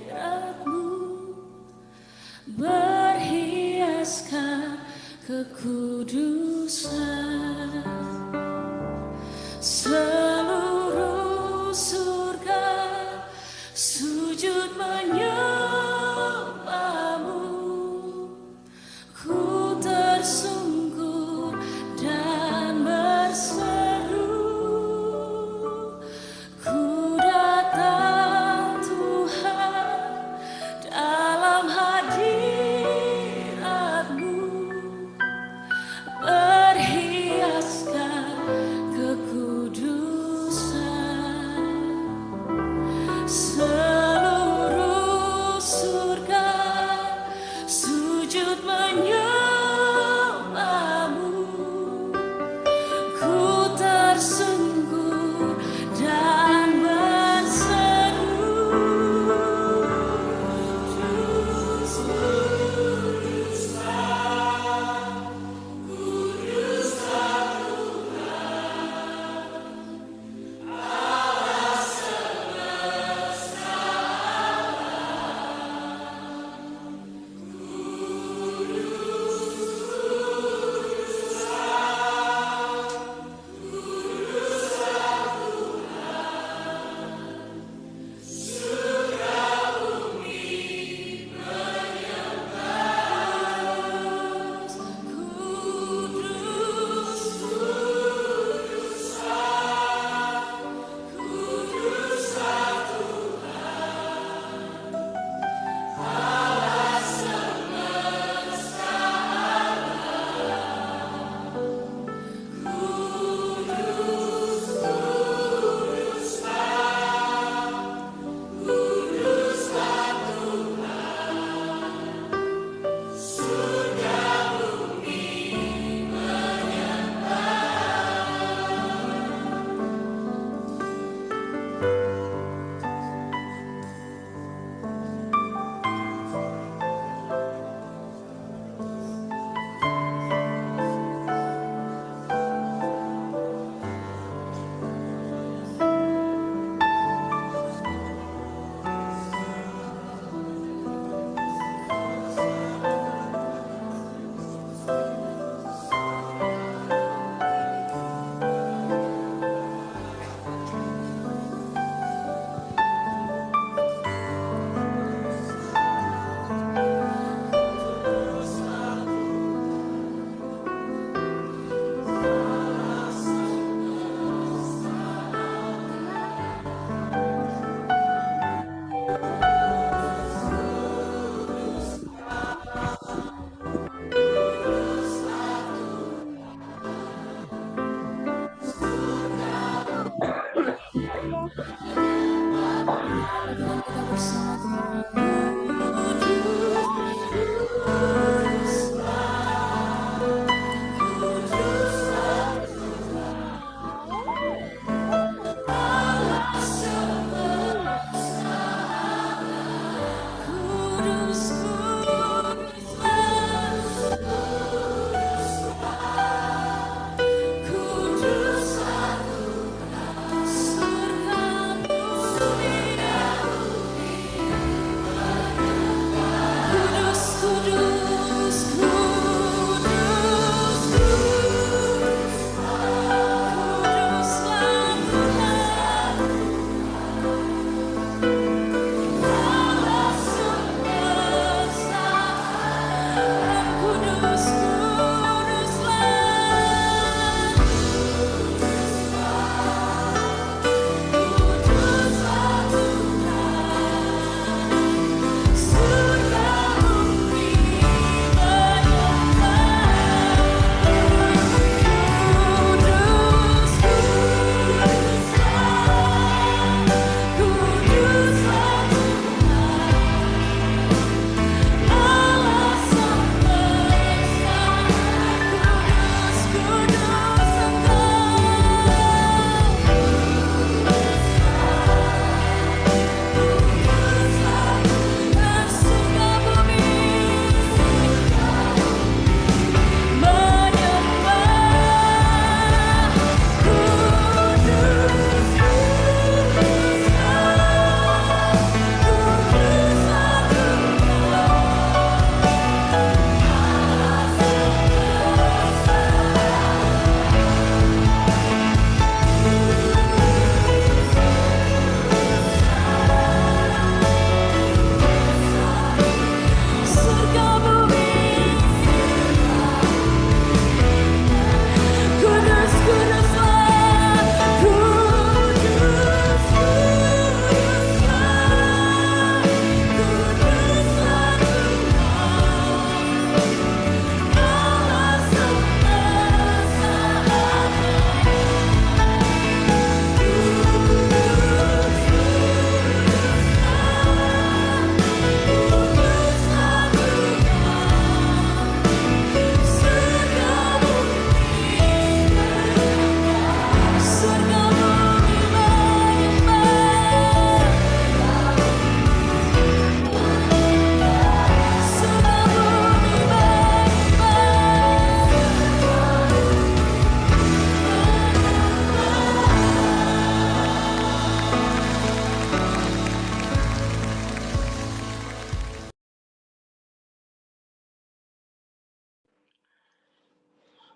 hadiratmu berhiaskan kekudusan. Seluruh surga sujud menyembahmu. Ku tersungkur dan berseru, ku datang Tuhan dalam hadiratmu berhiaskan kekudusan. Seluruh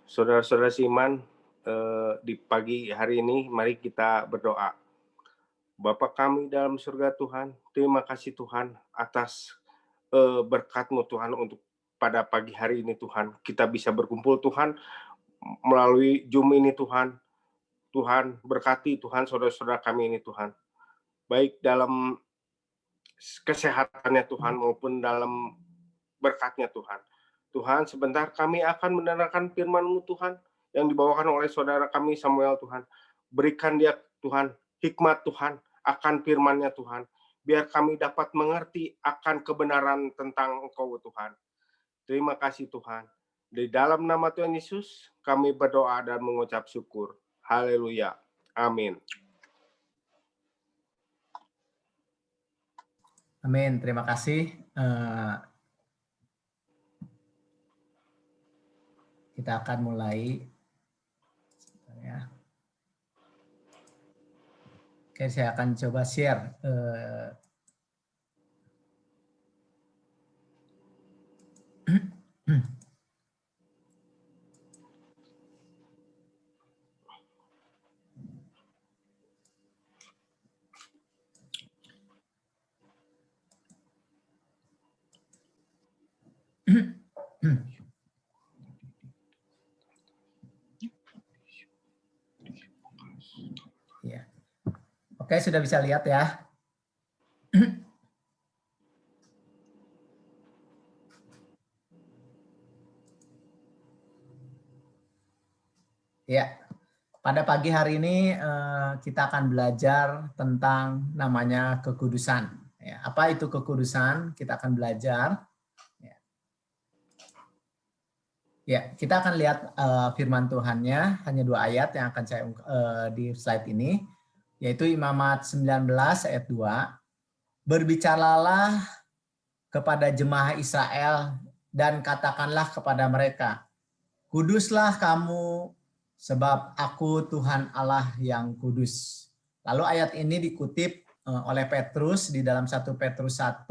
Saudara-saudara seiman, di pagi hari ini mari kita berdoa. Bapa kami dalam surga Tuhan, terima kasih Tuhan atas berkat-Mu Tuhan untuk pada pagi hari ini Tuhan. Kita bisa berkumpul Tuhan melalui Zoom ini Tuhan. Tuhan berkati Tuhan saudara-saudara kami ini Tuhan. Baik dalam kesehatannya Tuhan maupun dalam berkatnya Tuhan. Tuhan, sebentar kami akan mendengarkan firman-Mu Tuhan yang dibawakan oleh saudara kami Samuel Tuhan. Berikan dia Tuhan hikmat Tuhan akan firman-Nya Tuhan. Biar kami dapat mengerti akan kebenaran tentang Engkau Tuhan. Terima kasih Tuhan. Di dalam nama Tuhan Yesus kami berdoa dan mengucap syukur. Haleluya. Amin. Amin. Terima kasih. Kita akan mulai. Ya. Oke, saya akan coba share. Ya. Oke, sudah bisa lihat ya. Ya, pada pagi hari ini kita akan belajar tentang namanya kekudusan. Ya, apa itu kekudusan? Kita akan belajar. Ya, kita akan lihat firman Tuhannya, hanya 2 ayat yang akan saya di slide ini, yaitu Imamat 19 ayat 2. Berbicaralah kepada jemaah Israel dan katakanlah kepada mereka, kuduslah kamu sebab aku Tuhan Allah yang kudus. Lalu ayat ini dikutip oleh Petrus di dalam 1 Petrus 1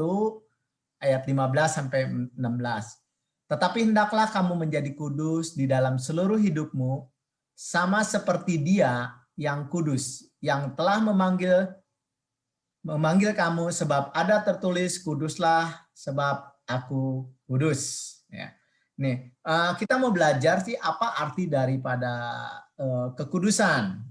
ayat 15 sampai 16. Tetapi hendaklah kamu menjadi kudus di dalam seluruh hidupmu, sama seperti Dia yang kudus, yang telah memanggil kamu, sebab ada tertulis, kuduslah sebab aku kudus. Ya. Nih, kita mau belajar sih apa arti daripada kekudusan.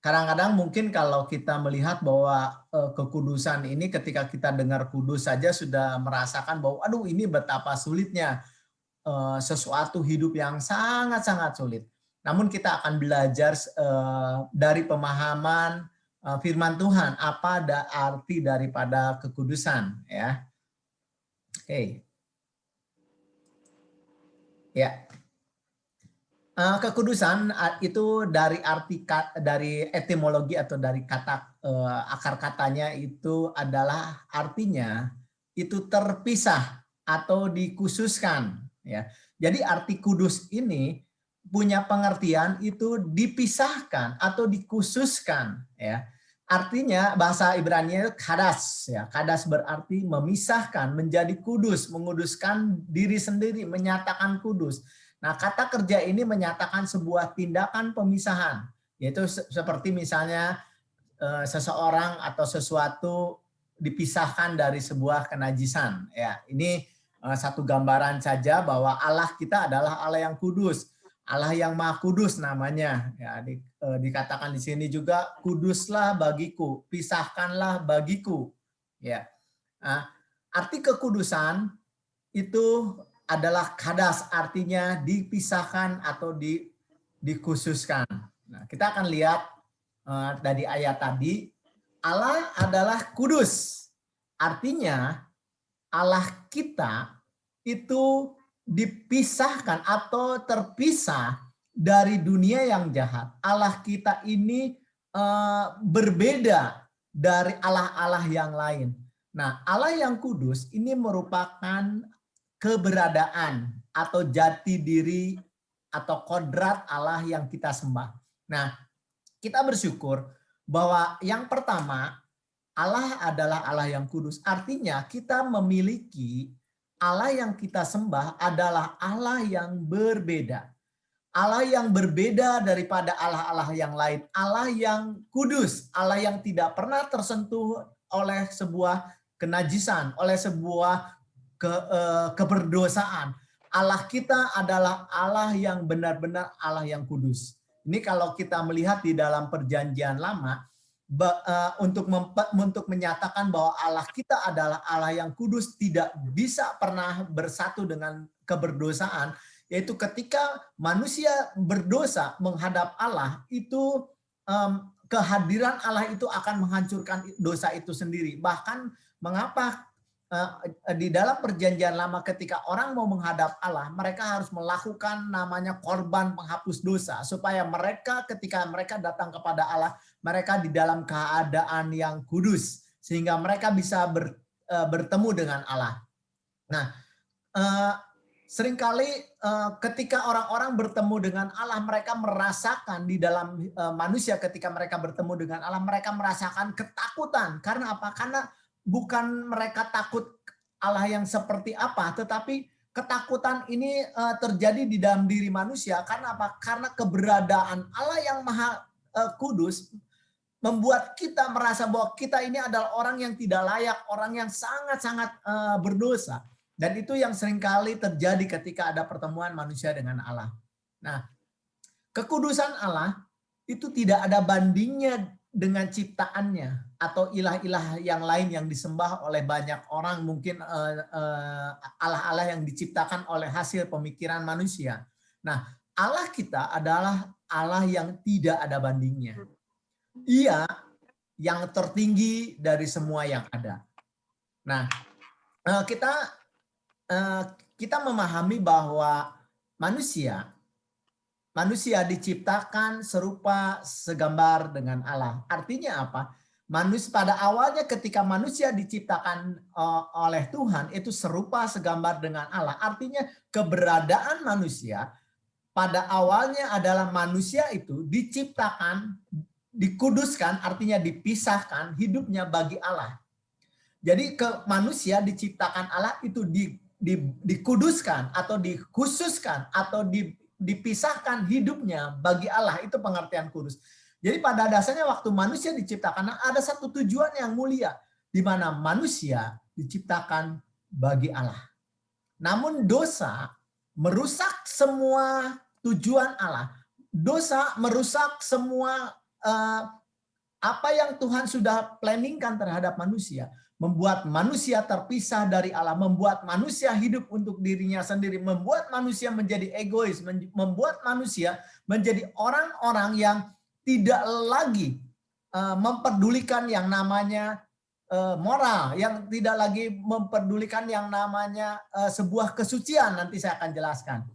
Kadang-kadang mungkin kalau kita melihat bahwa kekudusan ini ketika kita dengar kudus saja sudah merasakan bahwa aduh ini betapa sulitnya sesuatu hidup yang sangat-sangat sulit. Namun kita akan belajar dari pemahaman firman Tuhan apa arti daripada kekudusan ya. Oke. Ya. Kekudusan itu dari etimologi atau dari kata akar katanya itu adalah artinya itu terpisah atau dikhususkan ya. Jadi arti kudus ini punya pengertian itu dipisahkan atau dikhususkan ya. Artinya bahasa Ibrani kadas ya. Kadas berarti memisahkan, menjadi kudus, menguduskan diri sendiri, menyatakan kudus. Nah, kata kerja ini menyatakan sebuah tindakan pemisahan, yaitu seperti misalnya seseorang atau sesuatu dipisahkan dari sebuah kenajisan. Ya, ini satu gambaran saja bahwa Allah kita adalah Allah yang kudus, Allah yang Maha Kudus namanya. Ya, dikatakan di sini juga kuduslah bagiku, pisahkanlah bagiku. Ya, arti kekudusan itu adalah kadas, artinya dipisahkan atau dikhususkan. Nah, kita akan lihat dari ayat tadi, Allah adalah kudus. Artinya Allah kita itu dipisahkan atau terpisah dari dunia yang jahat. Allah kita ini berbeda dari Allah-Allah yang lain. Nah, Allah yang kudus ini merupakan keberadaan atau jati diri atau kodrat Allah yang kita sembah. Nah, kita bersyukur bahwa yang pertama Allah adalah Allah yang kudus. Artinya kita memiliki Allah yang kita sembah adalah Allah yang berbeda. Allah yang berbeda daripada Allah-Allah yang lain, Allah yang kudus, Allah yang tidak pernah tersentuh oleh sebuah kenajisan, oleh sebuah keberdosaan. Allah kita adalah Allah yang benar-benar Allah yang kudus. Ini kalau kita melihat di dalam Perjanjian Lama, untuk menyatakan bahwa Allah kita adalah Allah yang kudus, tidak bisa pernah bersatu dengan keberdosaan, yaitu ketika manusia berdosa menghadap Allah, itu kehadiran Allah itu akan menghancurkan dosa itu sendiri. Bahkan mengapa di dalam Perjanjian Lama ketika orang mau menghadap Allah, mereka harus melakukan namanya korban penghapus dosa, supaya mereka ketika mereka datang kepada Allah, mereka di dalam keadaan yang kudus, sehingga mereka bisa bertemu dengan Allah. Nah, seringkali ketika orang-orang bertemu dengan Allah, mereka merasakan di dalam manusia ketika mereka bertemu dengan Allah, mereka merasakan ketakutan. Karena apa? Karena bukan mereka takut Allah yang seperti apa, tetapi ketakutan ini terjadi di dalam diri manusia. Karena apa? Karena keberadaan Allah yang Maha Kudus membuat kita merasa bahwa kita ini adalah orang yang tidak layak, orang yang sangat-sangat berdosa. Dan itu yang seringkali terjadi ketika ada pertemuan manusia dengan Allah. Nah, kekudusan Allah itu tidak ada bandingnya dengan ciptaannya atau ilah-ilah yang lain yang disembah oleh banyak orang, mungkin Allah-Allah yang diciptakan oleh hasil pemikiran manusia. Nah, Allah kita adalah Allah yang tidak ada bandingnya. Ia yang tertinggi dari semua yang ada. Nah, kita memahami bahwa manusia diciptakan serupa segambar dengan Allah. Artinya apa? Pada awalnya ketika manusia diciptakan oleh Tuhan itu serupa segambar dengan Allah. Artinya keberadaan manusia pada awalnya adalah manusia itu diciptakan, dikuduskan, artinya dipisahkan hidupnya bagi Allah. Jadi manusia diciptakan Allah itu dikuduskan atau dikhususkan atau dipisahkan hidupnya bagi Allah. Itu pengertian kudus. Jadi pada dasarnya waktu manusia diciptakan ada satu tujuan yang mulia, di mana manusia diciptakan bagi Allah. Namun dosa merusak semua tujuan Allah. Dosa merusak semua apa yang Tuhan sudah planningkan terhadap manusia. Membuat manusia terpisah dari Allah, membuat manusia hidup untuk dirinya sendiri, membuat manusia menjadi egois, membuat manusia menjadi orang-orang yang tidak lagi memperdulikan yang namanya moral, yang tidak lagi memperdulikan yang namanya sebuah kesucian. Nanti saya akan jelaskan.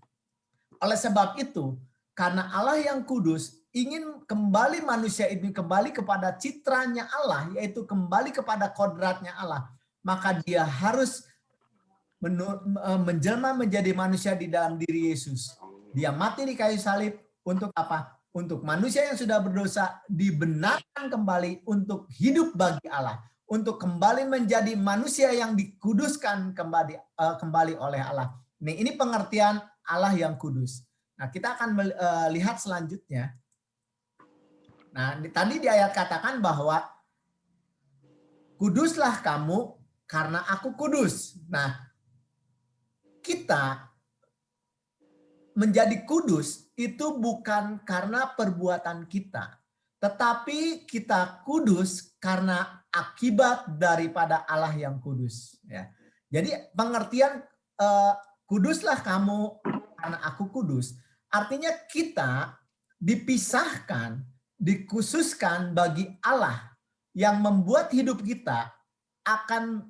Oleh sebab itu, karena Allah yang kudus ingin kembali manusia ini kembali kepada citranya Allah, yaitu kembali kepada kodratnya Allah, maka dia harus menjelma menjadi manusia di dalam diri Yesus. Dia mati di kayu salib untuk apa? Untuk manusia yang sudah berdosa dibenarkan kembali untuk hidup bagi Allah, untuk kembali menjadi manusia yang dikuduskan kembali oleh Allah. Ini pengertian Allah yang kudus. Nah, kita akan lihat selanjutnya. Nah, tadi di ayat katakan bahwa kuduslah kamu karena aku kudus. Nah, kita menjadi kudus itu bukan karena perbuatan kita, tetapi kita kudus karena akibat daripada Allah yang kudus. Ya. Jadi pengertian kuduslah kamu karena aku kudus, artinya kita dipisahkan, dikhususkan bagi Allah yang membuat hidup kita akan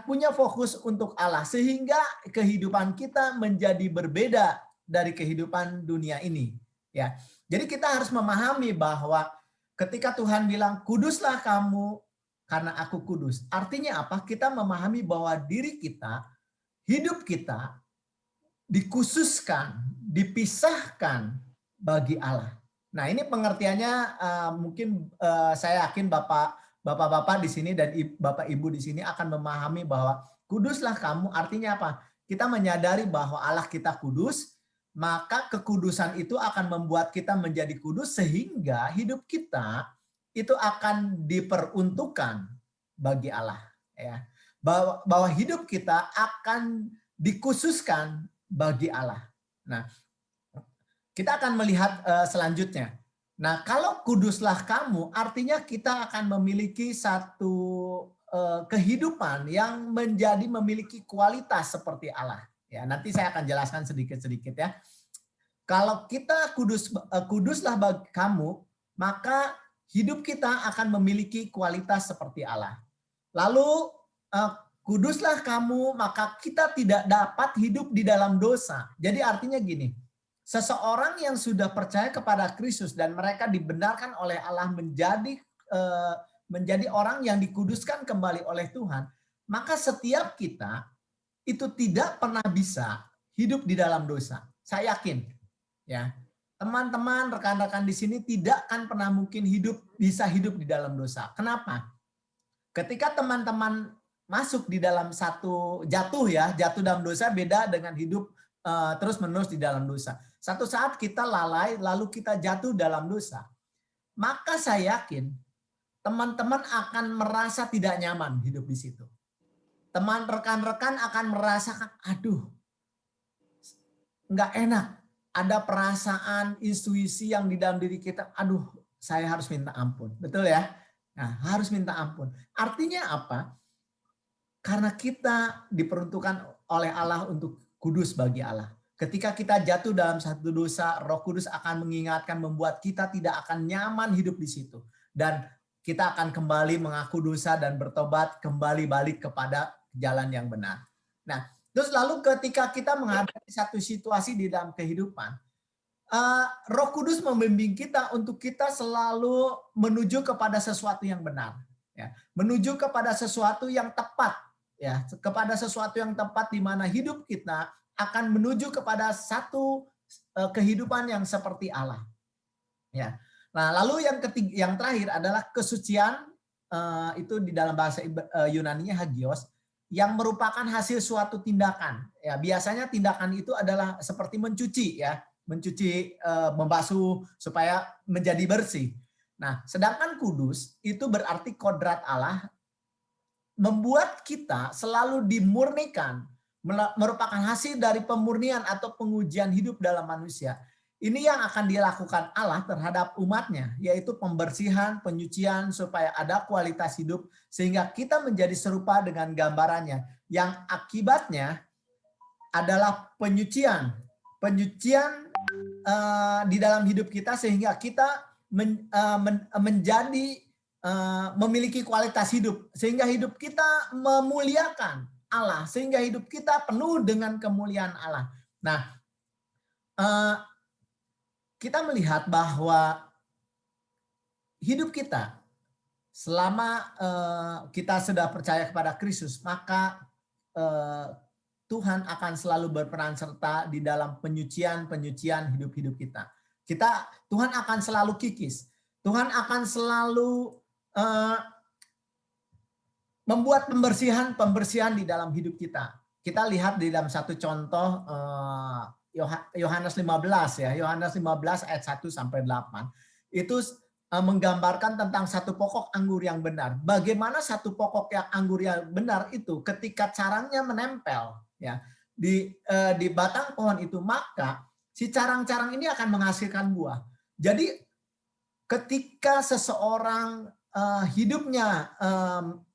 punya fokus untuk Allah, sehingga kehidupan kita menjadi berbeda dari kehidupan dunia ini. Ya, jadi kita harus memahami bahwa ketika Tuhan bilang kuduslah kamu karena aku kudus, artinya apa? Kita memahami bahwa diri kita, hidup kita dikhususkan, dipisahkan bagi Allah. Nah, ini pengertiannya mungkin saya yakin Bapak-bapak di sini dan Bapak Ibu di sini akan memahami bahwa kuduslah kamu artinya apa? Kita menyadari bahwa Allah kita kudus maka kekudusan itu akan membuat kita menjadi kudus sehingga hidup kita itu akan diperuntukkan bagi Allah, ya. Bahwa hidup kita akan dikhususkan bagi Allah. Nah, kita akan melihat selanjutnya. Nah, kalau kuduslah kamu, artinya kita akan memiliki satu kehidupan yang memiliki kualitas seperti Allah. Ya, nanti saya akan jelaskan sedikit-sedikit ya. Kalau kita kuduslah bagi kamu, maka hidup kita akan memiliki kualitas seperti Allah. Lalu kuduslah kamu, maka kita tidak dapat hidup di dalam dosa. Jadi artinya gini, seseorang yang sudah percaya kepada Kristus dan mereka dibenarkan oleh Allah menjadi orang yang dikuduskan kembali oleh Tuhan, maka setiap kita itu tidak pernah bisa hidup di dalam dosa. Saya yakin, ya, teman-teman, rekan-rekan di sini tidak akan pernah mungkin bisa hidup di dalam dosa. Kenapa? Ketika teman-teman masuk di dalam jatuh dalam dosa beda dengan hidup terus-menerus di dalam dosa. Satu saat kita lalai, lalu kita jatuh dalam dosa. Maka saya yakin teman-teman akan merasa tidak nyaman hidup di situ. Teman rekan-rekan akan merasakan, aduh, nggak enak. Ada perasaan, intuisi yang di dalam diri kita, aduh, saya harus minta ampun. Betul ya? Nah, harus minta ampun. Artinya apa? Karena kita diperuntukkan oleh Allah untuk kudus bagi Allah. Ketika kita jatuh dalam satu dosa, Roh Kudus akan mengingatkan, membuat kita tidak akan nyaman hidup di situ. Dan kita akan kembali mengaku dosa dan bertobat, kembali balik kepada jalan yang benar. Nah, terus lalu ketika kita menghadapi satu situasi di dalam kehidupan, Roh Kudus membimbing kita untuk kita selalu menuju kepada sesuatu yang benar, ya, menuju kepada sesuatu yang tepat, ya, kepada sesuatu yang tepat di mana hidup kita akan menuju kepada satu kehidupan yang seperti Allah, ya. Nah, lalu yang terakhir adalah kesucian, itu di dalam bahasa Yunani-nya hagios, yang merupakan hasil suatu tindakan. Ya, biasanya tindakan itu adalah seperti mencuci, ya, mencuci, membasuh supaya menjadi bersih. Nah, sedangkan kudus itu berarti kodrat Allah membuat kita selalu dimurnikan, merupakan hasil dari pemurnian atau pengujian hidup dalam manusia. Ini yang akan dilakukan Allah terhadap umatnya, yaitu pembersihan, penyucian, supaya ada kualitas hidup, sehingga kita menjadi serupa dengan gambarannya, yang akibatnya adalah penyucian di dalam hidup kita, sehingga kita menjadi memiliki kualitas hidup, sehingga hidup kita memuliakan Allah, sehingga hidup kita penuh dengan kemuliaan Allah. Nah, kita melihat bahwa hidup kita selama kita sudah percaya kepada Kristus, maka Tuhan akan selalu berperan serta di dalam penyucian hidup-hidup kita. Tuhan akan selalu kikis. Tuhan akan selalu membuat pembersihan di dalam hidup kita. Kita lihat di dalam satu contoh Yohanes 15, ya, Yohanes 15 ayat 1 sampai 8. Itu menggambarkan tentang satu pokok anggur yang benar. Bagaimana satu pokok yang anggur yang benar itu ketika carangnya menempel, ya, di batang pohon itu, maka si carang-carang ini akan menghasilkan buah. Jadi ketika seseorang hidupnya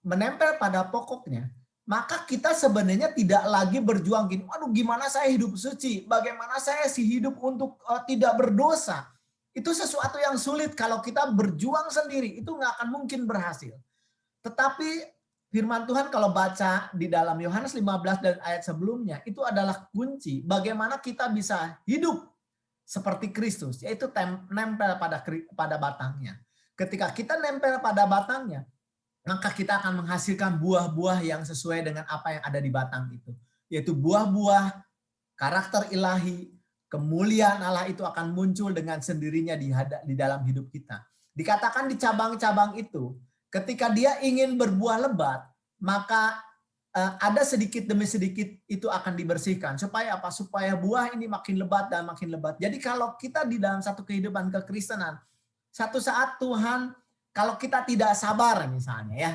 menempel pada pokoknya, maka kita sebenarnya tidak lagi berjuang gini, waduh, gimana saya hidup suci, bagaimana saya sih hidup untuk tidak berdosa. Itu sesuatu yang sulit. Kalau kita berjuang sendiri, itu nggak akan mungkin berhasil. Tetapi firman Tuhan kalau baca di dalam Yohanes 15 dan ayat sebelumnya, itu adalah kunci bagaimana kita bisa hidup seperti Kristus, yaitu nempel pada batangnya. Ketika kita nempel pada batangnya, maka kita akan menghasilkan buah-buah yang sesuai dengan apa yang ada di batang itu. Yaitu buah-buah karakter ilahi, kemuliaan Allah itu akan muncul dengan sendirinya di dalam hidup kita. Dikatakan di cabang-cabang itu, ketika dia ingin berbuah lebat, maka ada sedikit demi sedikit itu akan dibersihkan. Supaya apa? Supaya buah ini makin lebat dan makin lebat. Jadi kalau kita di dalam satu kehidupan kekristenan, satu saat Tuhan, kalau kita tidak sabar misalnya ya,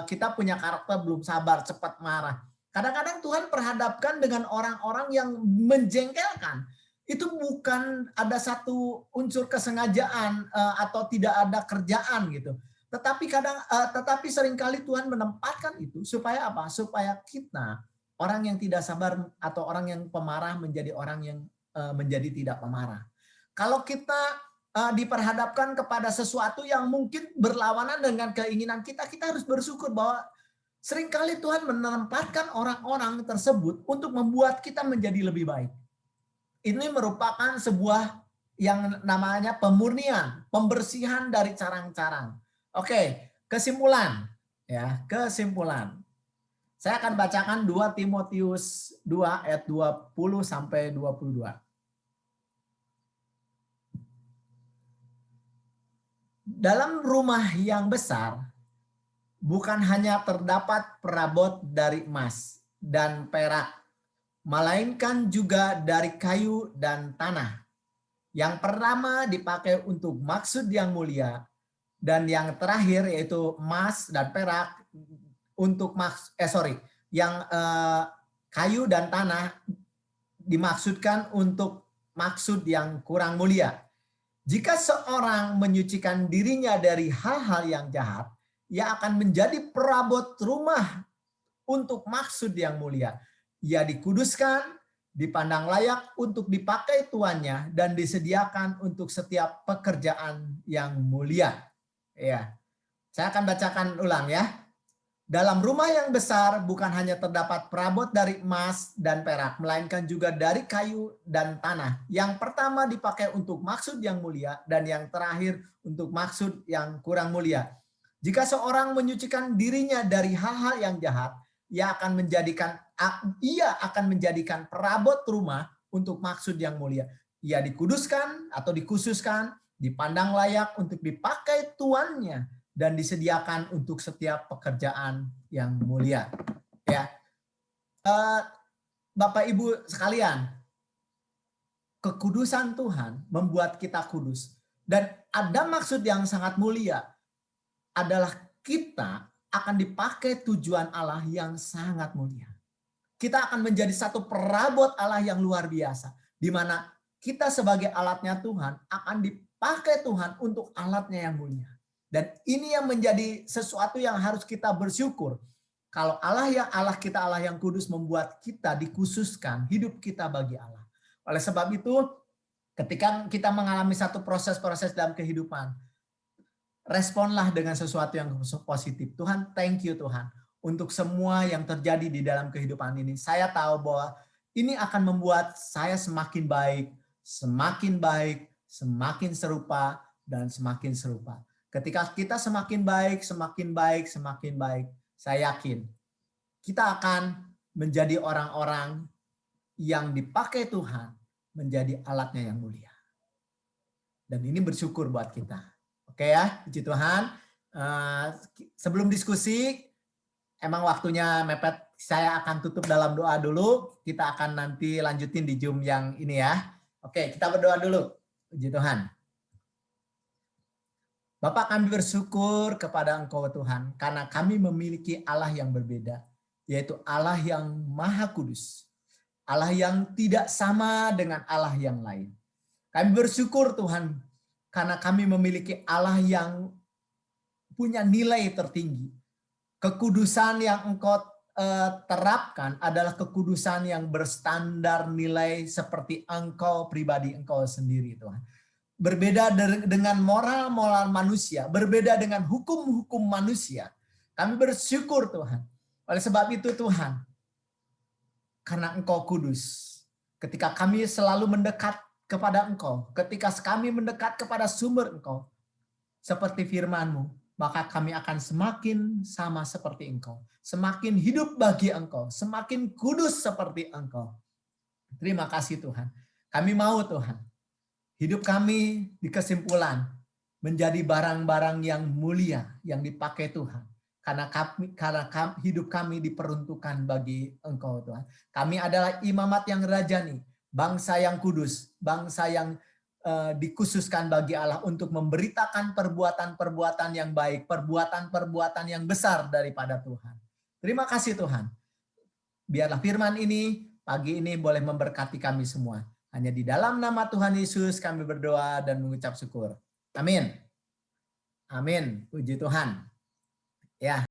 kita punya karakter belum sabar, cepat marah. Kadang-kadang Tuhan perhadapkan dengan orang-orang yang menjengkelkan. Itu bukan ada satu unsur kesengajaan atau tidak ada kerjaan gitu. Tetapi seringkali Tuhan menempatkan itu supaya apa? Supaya kita orang yang tidak sabar atau orang yang pemarah menjadi orang yang menjadi tidak pemarah. Kalau kita diperhadapkan kepada sesuatu yang mungkin berlawanan dengan keinginan kita, kita harus bersyukur bahwa seringkali Tuhan menempatkan orang-orang tersebut untuk membuat kita menjadi lebih baik. Ini merupakan sebuah yang namanya pemurnian, pembersihan dari carang-carang. Oke, kesimpulan ya, kesimpulan. Saya akan bacakan 2 Timotius 2 ayat 20 sampai 22. Dalam rumah yang besar bukan hanya terdapat perabot dari emas dan perak, melainkan juga dari kayu dan tanah. Yang pertama dipakai untuk maksud yang mulia, dan yang terakhir yaitu emas dan perak untuk kayu dan tanah dimaksudkan untuk maksud yang kurang mulia. Jika seorang menyucikan dirinya dari hal-hal yang jahat, ia akan menjadi perabot rumah untuk maksud yang mulia. Ia dikuduskan, dipandang layak untuk dipakai tuannya, dan disediakan untuk setiap pekerjaan yang mulia. Ya, saya akan bacakan ulang ya. Dalam rumah yang besar bukan hanya terdapat perabot dari emas dan perak, melainkan juga dari kayu dan tanah. Yang pertama dipakai untuk maksud yang mulia, dan yang terakhir untuk maksud yang kurang mulia. Jika seorang menyucikan dirinya dari hal-hal yang jahat, ia akan menjadikan perabot rumah untuk maksud yang mulia. Ia dikuduskan atau dikhususkan, dipandang layak untuk dipakai tuannya, dan disediakan untuk setiap pekerjaan yang mulia. Ya, Bapak Ibu sekalian, kekudusan Tuhan membuat kita kudus, dan ada maksud yang sangat mulia adalah kita akan dipakai tujuan Allah yang sangat mulia. Kita akan menjadi satu perabot Allah yang luar biasa, di mana kita sebagai alatnya Tuhan akan dipakai Tuhan untuk alatnya yang mulia. Dan ini yang menjadi sesuatu yang harus kita bersyukur. Kalau Allah kita Allah yang kudus membuat kita dikhususkan, hidup kita bagi Allah. Oleh sebab itu, ketika kita mengalami satu proses-proses dalam kehidupan, responlah dengan sesuatu yang positif. Tuhan, thank you Tuhan untuk semua yang terjadi di dalam kehidupan ini. Saya tahu bahwa ini akan membuat saya semakin baik, semakin serupa, dan semakin serupa. Ketika kita semakin baik, saya yakin kita akan menjadi orang-orang yang dipakai Tuhan menjadi alatnya yang mulia. Dan ini bersyukur buat kita. Oke ya, puji Tuhan. Sebelum diskusi, emang waktunya mepet, saya akan tutup dalam doa dulu. Kita akan nanti lanjutin di Zoom yang ini ya. Oke, kita berdoa dulu. Puji Tuhan. Bapak, kami bersyukur kepada Engkau Tuhan, karena kami memiliki Allah yang berbeda, yaitu Allah yang Maha Kudus. Allah yang tidak sama dengan Allah yang lain. Kami bersyukur Tuhan, karena kami memiliki Allah yang punya nilai tertinggi. Kekudusan yang Engkau terapkan adalah kekudusan yang berstandar nilai seperti Engkau pribadi Engkau sendiri Tuhan. Berbeda dengan moral-moral manusia, berbeda dengan hukum-hukum manusia. Kami bersyukur Tuhan. Oleh sebab itu Tuhan, karena Engkau kudus, ketika kami selalu mendekat kepada Engkau, ketika kami mendekat kepada sumber Engkau, seperti firman-Mu, maka kami akan semakin sama seperti Engkau, semakin hidup bagi Engkau, semakin kudus seperti Engkau. Terima kasih Tuhan. Kami mau Tuhan, hidup kami di kesimpulan menjadi barang-barang yang mulia yang dipakai Tuhan. hidup kami diperuntukkan bagi Engkau Tuhan. Kami adalah imamat yang rajani, bangsa yang kudus, bangsa yang dikhususkan bagi Allah untuk memberitakan perbuatan-perbuatan yang baik, perbuatan-perbuatan yang besar daripada Tuhan. Terima kasih Tuhan. Biarlah firman ini pagi ini boleh memberkati kami semua. Hanya di dalam nama Tuhan Yesus kami berdoa dan mengucap syukur. Amin. Amin. Puji Tuhan. Ya.